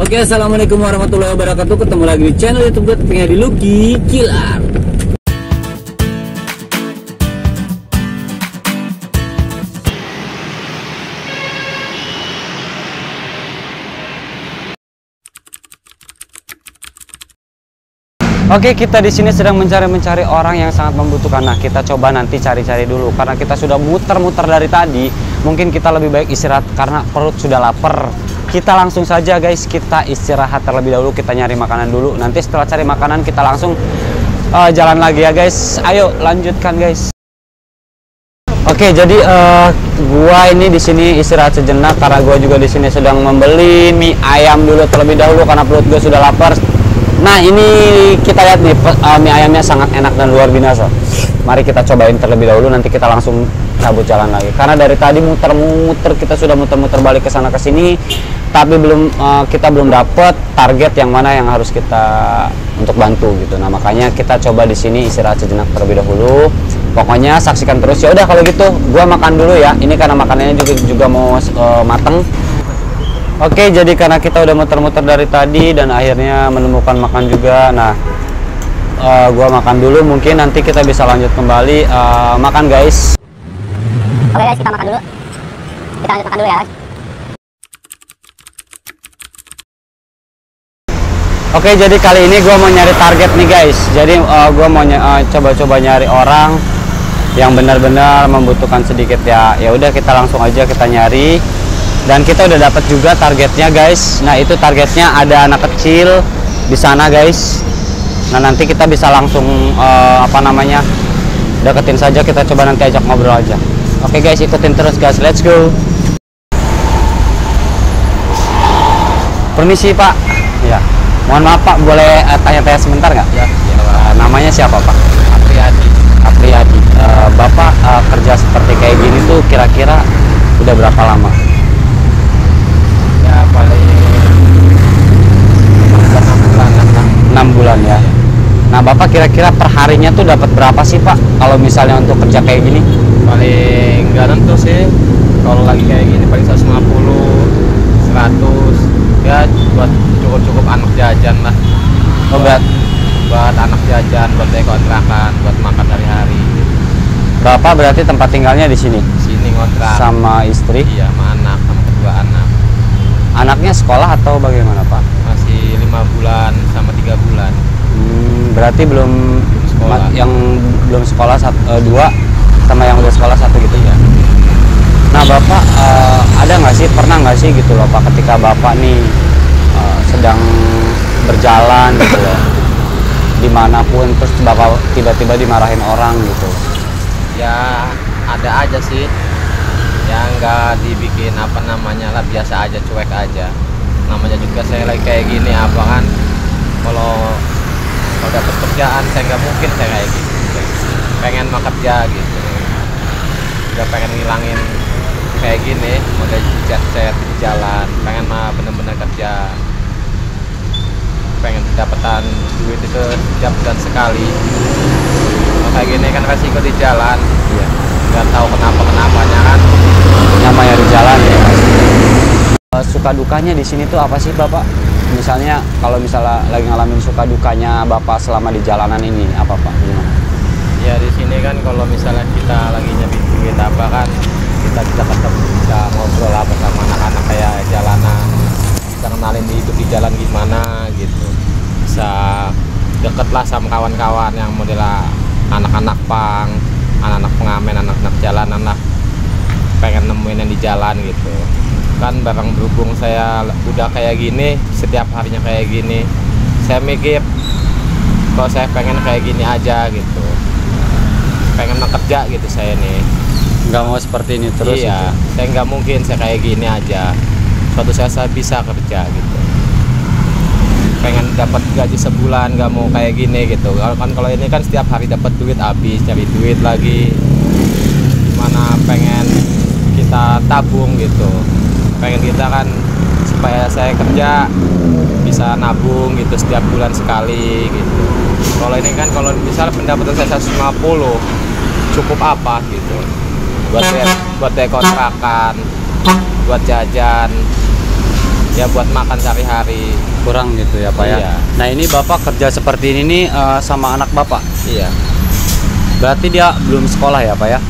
Oke, assalamualaikum warahmatullahi wabarakatuh. Ketemu lagi di channel YouTube gue, tepatnya di Lucky Killer. Oke, kita di sini sedang mencari orang yang sangat membutuhkan. Nah, kita coba nanti cari-cari dulu karena kita sudah muter-muter dari tadi. Mungkin kita lebih baik istirahat karena perut sudah lapar. Kita langsung saja guys, kita istirahat terlebih dahulu, kita nyari makanan dulu. Nanti setelah cari makanan kita langsung jalan lagi ya guys. Ayo lanjutkan guys. Oke, jadi gua ini di sini istirahat sejenak karena gua juga di sini sedang membeli mie ayam dulu terlebih dahulu karena perut gua sudah lapar. Nah, ini kita lihat nih, mie ayamnya sangat enak dan luar biasa. Mari kita cobain terlebih dahulu, nanti kita langsung cabut jalan lagi. Karena dari tadi muter-muter, kita sudah muter-muter balik ke sana ke sini, tapi kita belum dapet target yang mana yang harus kita untuk bantu gitu. Nah, makanya kita coba di sini istirahat sejenak terlebih dahulu. Pokoknya saksikan terus. Ya udah kalau gitu, gua makan dulu ya. Ini karena makanannya juga mau mateng. Oke, jadi karena kita udah muter-muter dari tadi dan akhirnya menemukan makan juga. Nah, gua makan dulu, mungkin nanti kita bisa lanjut kembali makan guys. Oke guys, kita makan dulu. Kita lanjut makan dulu ya guys. Oke, jadi kali ini gua mau nyari target nih guys. Jadi gua mau coba-coba nyari orang yang benar-benar membutuhkan sedikit ya. Ya udah, kita langsung aja kita nyari. Dan kita udah dapat juga targetnya guys. Nah, itu targetnya ada anak kecil di sana guys. Nah, nanti kita bisa langsung deketin saja, kita coba nanti ajak ngobrol aja. Oke guys, ikutin terus guys, let's go. Permisi Pak. Ya, mohon maaf Pak, boleh tanya-tanya sebentar nggak? Ya. Namanya siapa Pak? Apriyadi. Bapak kerja seperti kayak gini tuh kira-kira udah berapa lama? Ya paling 6 bulan ya. Nah, Bapak kira-kira perharinya tuh dapat berapa sih Pak kalau misalnya untuk kerja kayak gini? paling nggak tentu sih. Kalau lagi kayak gini paling 150, 100 ya, buat cukup anak jajan lah. Buat anak jajan, buat kontrakan, buat makan hari-hari. Bapak berarti tempat tinggalnya di sini? Sini ngontrak Sama istri? Iya, sama anak, sama kedua anak. Anaknya sekolah atau bagaimana Pak? Masih 5 bulan sama 3 bulan. Berarti belum sekolah. Yang belum sekolah 2 sama yang udah sekolah 1 gitu ya. Nah, Bapak ada nggak sih, pernah nggak sih gitu loh Pak, ketika Bapak nih sedang berjalan gitu loh dimanapun, terus Bapak tiba-tiba dimarahin orang gitu? Ya ada aja sih yang nggak dibikin lah, biasa aja, cuek aja. Namanya juga saya lagi kayak gini kan, kalau dapat kerjaan saya nggak mungkin saya kayak gitu. Pengen mah kerja gitu, udah pengen ngilangin kayak gini, model chat-chat di jalan. Pengen mah bener-bener kerja, pengen dapetan duit itu setiap bulan sekali. Kayak gini kan resiko di jalan. Iya, nggak tahu kenapanya kan, Namanya di jalan ya. Suka dukanya di sini tuh apa sih Bapak? Misalnya kalau misalnya lagi ngalamin suka dukanya Bapak selama di jalanan ini apa Pak? Gimana? ya di sini kan kalau misalnya kita lagi nyari duit kan, kita bisa ketemu, bisa ngobrol sama anak-anak kayak jalanan, bisa kenalin hidup di jalan gimana gitu, bisa deket lah sama kawan-kawan yang model anak-anak pang, anak-anak pengamen, anak-anak jalanan lah, pengen nemuin yang di jalan gitu kan. Barang berhubung saya udah kayak gini, setiap harinya kayak gini, saya mikir kalau saya pengen kayak gini aja gitu, pengen kerja gitu saya nih. Nggak mau seperti ini terus? Iya, gitu. Saya nggak mungkin saya kayak gini aja. Suatu saat saya bisa kerja gitu, pengen dapat gaji sebulan, nggak mau kayak gini gitu. Kalau ini kan setiap hari dapat duit, habis cari duit lagi. Mana pengen kita tabung gitu, pengen kita kan supaya saya kerja bisa nabung gitu setiap bulan sekali gitu. Kalau ini kan, kalau misalnya pendapatan saya 150, cukup apa gitu buat kontrakan, buat jajan. ya buat makan sehari-hari. Kurang gitu ya Pak ya. Iya. Nah ini Bapak kerja seperti ini nih sama anak Bapak. Iya. Berarti dia belum sekolah ya Pak ya?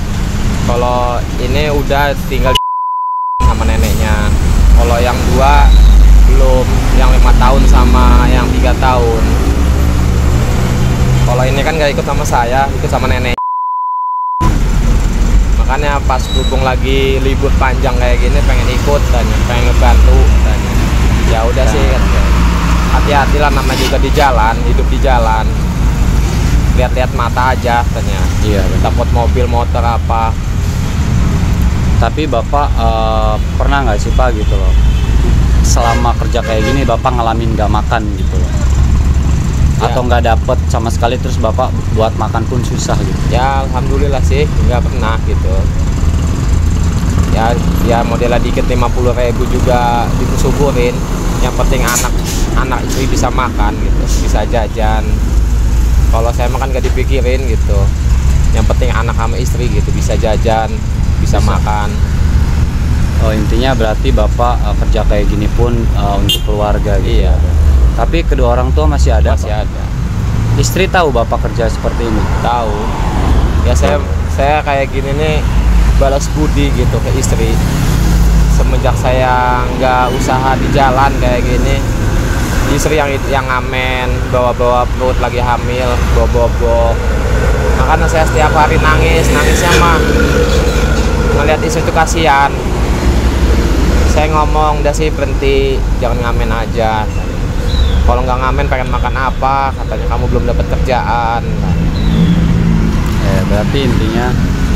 Kalau ini udah tinggal sama neneknya. Kalau yang 2 belum, yang 5 tahun sama yang 3 tahun. Kalau ini kan nggak ikut sama saya, ikut sama nenek. Makanya pas berhubung lagi libur panjang kayak gini pengen ikut dan pengen ngebantu dan ya udah sih hati-hati lah, nama juga di jalan, hidup di jalan, lihat-lihat mata aja katanya. Iya. Takut mobil motor apa. Tapi Bapak pernah nggak sih Pak gitu loh, selama kerja kayak gini Bapak ngalamin nggak makan gitu loh, atau nggak dapet sama sekali, terus Bapak buat makan pun susah gitu? Ya alhamdulillah sih nggak pernah gitu. Ya modelnya dikit 50.000 juga disyukurin. Yang penting anak istri bisa makan gitu, bisa jajan. Kalau saya makan nggak dipikirin gitu. Yang penting anak sama istri gitu bisa jajan, bisa makan. Oh intinya berarti Bapak kerja kayak gini pun untuk keluarga gitu. Iya. Tapi kedua orang tua masih ada? Masih Pak? ada. Istri tahu Bapak kerja seperti ini? Tahu. Ya saya kayak gini nih balas budi gitu ke istri. Semenjak saya nggak usaha di jalan kayak gini, istri yang ngamen, bawa-bawa perut lagi hamil, bobo. Makanya saya setiap hari nangisnya mah ngelihat istri itu kasihan. Saya ngomong, udah sih berhenti, jangan ngamen aja. Kalau nggak ngamen pengen makan apa? Katanya kamu belum dapat kerjaan. Berarti intinya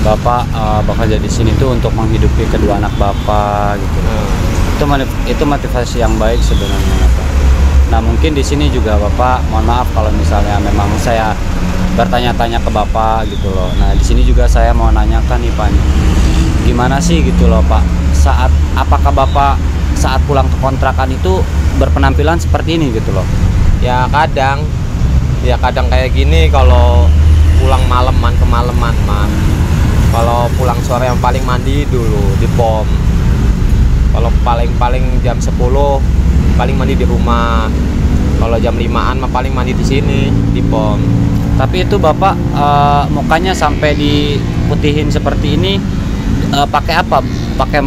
Bapak bekerja di sini tuh untuk menghidupi kedua anak Bapak gitu. Itu motivasi yang baik sebenarnya Bapak. Nah mungkin di sini juga Bapak, mohon maaf kalau misalnya memang saya bertanya-tanya ke Bapak gitu loh. Nah di sini juga saya mau nanyakan nih Pak, gimana sih gitu loh Pak, apakah Bapak saat pulang ke kontrakan itu berpenampilan seperti ini gitu loh? Ya kadang kayak gini kalau pulang kemalaman mah. Kalau pulang sore yang paling mandi dulu di pom. Kalau paling jam 10 paling mandi di rumah. Kalau jam 5-an mah paling mandi di sini di pom. Tapi itu Bapak mukanya sampai diputihin seperti ini pakai apa? Pakai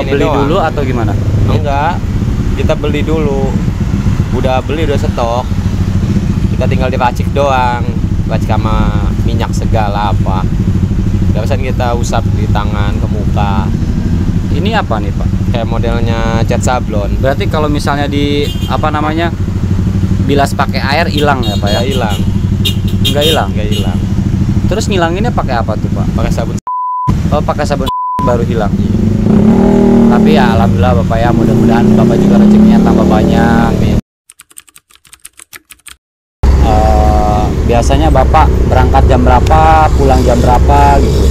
beli doang. dulu atau gimana? Enggak, kita beli dulu. Udah beli, udah stok. Kita tinggal diracik doang, racik sama minyak segala apa. Biasanya kita usap di tangan, ke muka. Ini apa nih Pak? Kayak modelnya cat sablon. Berarti kalau misalnya bilas pakai air hilang ya Pak ya? Nggak hilang. Nggak hilang. Terus ngilanginnya pakai apa tuh Pak? Pakai sabun. Oh pakai sabun baru hilang. Tapi ya alhamdulillah Bapak ya, mudah-mudahan Bapak juga rezekinya tambah banyak. Amin. Biasanya Bapak berangkat jam berapa, pulang jam berapa gitu,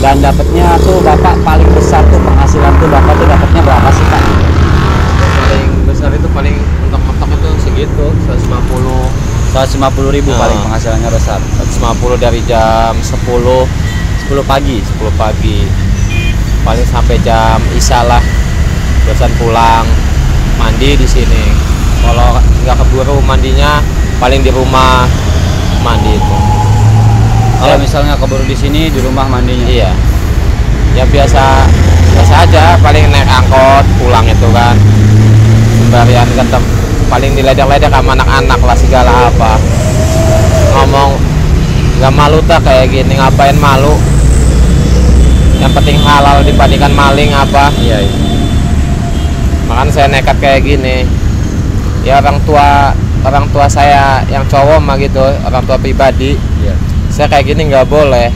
dan dapatnya tuh Bapak paling besar tuh penghasilan tuh Bapak tuh dapatnya berapa sih Pak? Paling besar itu paling mentok-mentok itu segitu 150.000 paling penghasilannya besar. 150 dari jam 10 pagi paling sampai jam isya lah. Bosan pulang mandi di sini. Kalau nggak keburu mandinya paling di rumah mandi itu. Kalau misalnya keburu di sini di rumah mandinya? Iya. Ya biasa aja, paling naik angkot pulang itu kan. Sembarian paling diledek-ledek sama anak-anak lah segala apa. Ngomong nggak malu tak kayak gini, ngapain malu? Yang penting halal dibandingkan maling apa. Iya. Makanya saya nekat kayak gini. Ya orang tua saya yang cowok mah gitu, orang tua pribadi. Iya. Saya kayak gini nggak boleh.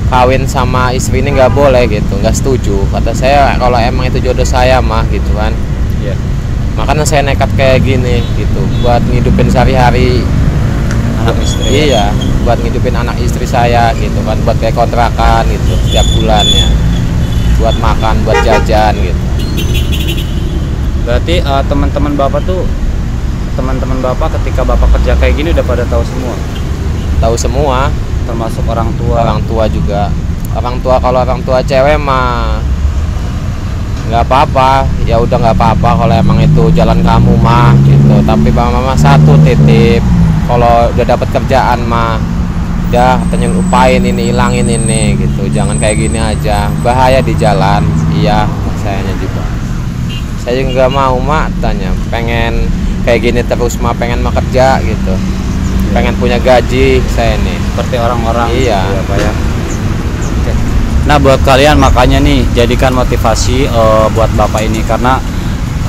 Kawin sama istri ini nggak boleh gitu, nggak setuju. Kata saya kalau emang itu jodoh saya mah gitu kan. Iya. Makanya saya nekat kayak gini gitu, buat ngidupin sehari-hari Anak istri. Iya, buat ngidupin anak istri saya gitu kan, buat kayak kontrakan gitu setiap bulannya, buat makan, buat jajan gitu. Berarti teman-teman Bapak ketika Bapak kerja kayak gini udah pada tahu semua? Tahu semua, Termasuk orang tua? orang tua juga. Kalau orang tua cewek mah nggak apa-apa, ya udah nggak apa-apa kalau emang itu jalan kamu mah gitu. Tapi mama satu titip, kalau udah dapat kerjaan mah udah katanya lupain ini, hilangin ini gitu, jangan kayak gini aja, bahaya di jalan. Iya, sayanya juga, saya juga nggak mau mak, tanya pengen kayak gini terus mah, pengen mah kerja gitu, pengen punya gaji saya nih Seperti orang-orang. iya Gitu ya, Pak ya. Oke. Nah, buat kalian makanya nih jadikan motivasi buat Bapak ini, karena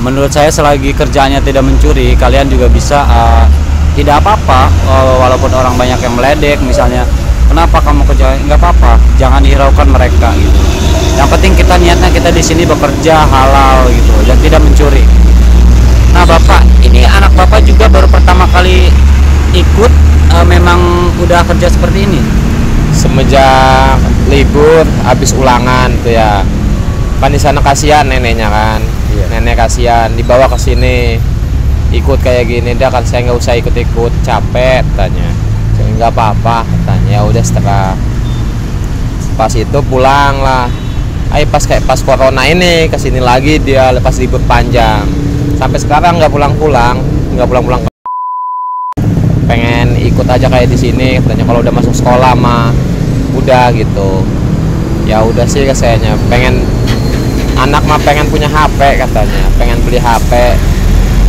menurut saya selagi kerjaannya tidak mencuri, kalian juga bisa tidak apa-apa walaupun orang banyak yang meledek misalnya, kenapa kamu kerja, nggak apa-apa, jangan hiraukan mereka gitu. Yang penting kita niatnya kita di sini bekerja halal gitu dan tidak mencuri. Nah, Bapak ini anak Bapak juga baru pertama kali ikut, memang udah kerja seperti ini. semenjak libur habis ulangan tuh ya, kan di sana kasihan neneknya kan. Iya. Nenek kasihan dibawa ke sini ikut kayak gini, dah kan saya nggak usah ikut-ikut, capek katanya. Saya nggak apa-apa katanya, ya udah setelah pas itu pulang lah. Pas corona ini kesini lagi dia, lepas libur panjang sampai sekarang nggak pulang-pulang, pengen ikut aja kayak di sini katanya. Kalau udah masuk sekolah mah udah gitu, ya udah sih kayaknya pengen, anak mah pengen punya HP katanya, pengen beli HP.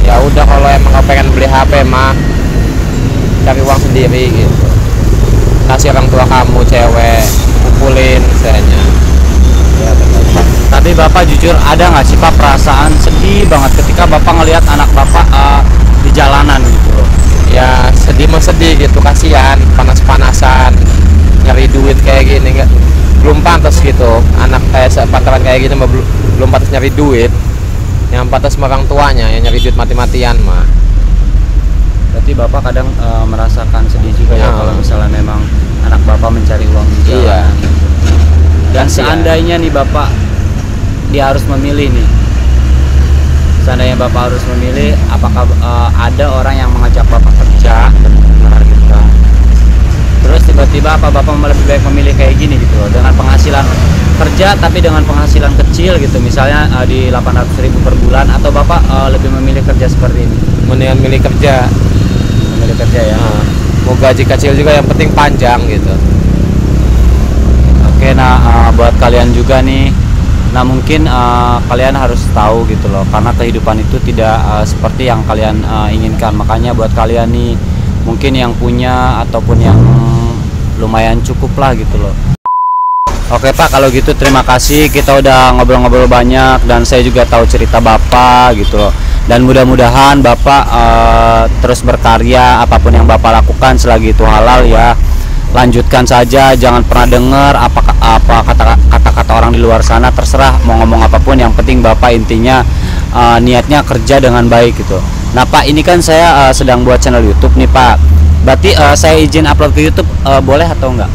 Ya udah kalau emang kau pengen beli HP mah cari uang sendiri gitu, kasih orang tua kamu cewek, kumpulin sayanya. Ya, benar. Tapi Bapak jujur ada nggak sih Pak perasaan sedih banget ketika Bapak ngelihat anak Bapak di jalanan gitu loh? Ya sedih mah sedih gitu, kasihan, panas-panasan nyari duit kayak gini, nggak, belum pantas gitu. Anak kayak sepantaran kayak gini mah belum pantas nyari duit, yang pantas sama orang tuanya yang nyari duit mati-matian mah. Berarti Bapak kadang merasakan sedih juga ya, Ya. kalau misalnya memang anak Bapak mencari uang di Iya. jalanan. Dan Kasihan. seandainya nih Bapak dia harus memilih nih, seandainya Bapak harus memilih, apakah ada orang yang mengajak Bapak kerja benar gitu kan, terus tiba-tiba apa Bapak lebih baik memilih kayak gini gitu loh, dengan penghasilan kerja tapi dengan penghasilan kecil gitu, misalnya di 800.000 per bulan, atau Bapak lebih memilih kerja seperti ini? Mendingan milih kerja. Memilih kerja ya. Nah, mau gaji kecil juga yang penting panjang gitu. Oke, nah buat kalian juga nih, nah mungkin kalian harus tahu gitu loh, karena kehidupan itu tidak seperti yang kalian inginkan. Makanya buat kalian nih, mungkin yang punya ataupun yang lumayan cukup lah gitu loh. Oke Pak, kalau gitu terima kasih, kita udah ngobrol-ngobrol banyak dan saya juga tahu cerita Bapak gitu loh. Dan mudah-mudahan Bapak terus berkarya, apapun yang Bapak lakukan selagi itu halal ya, lanjutkan saja, jangan pernah dengar apa kata-kata orang di luar sana. Terserah mau ngomong apapun, yang penting Bapak intinya niatnya kerja dengan baik gitu. Nah Pak, ini kan saya sedang buat channel YouTube nih Pak, berarti saya izin upload ke YouTube boleh atau enggak?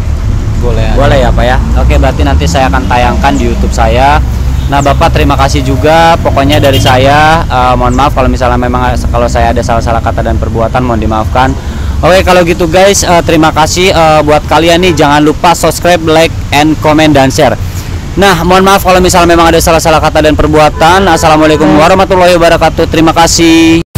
Boleh ya Pak ya. Oke, berarti nanti saya akan tayangkan di YouTube saya. Nah Bapak terima kasih juga, pokoknya dari saya mohon maaf kalau misalnya memang kalau saya ada salah-salah kata dan perbuatan, mohon dimaafkan. Oke, kalau gitu guys, terima kasih buat kalian nih, jangan lupa subscribe, like, and comment dan share. Nah, mohon maaf kalau misalnya memang ada salah-salah kata dan perbuatan. Assalamualaikum warahmatullahi wabarakatuh. Terima kasih.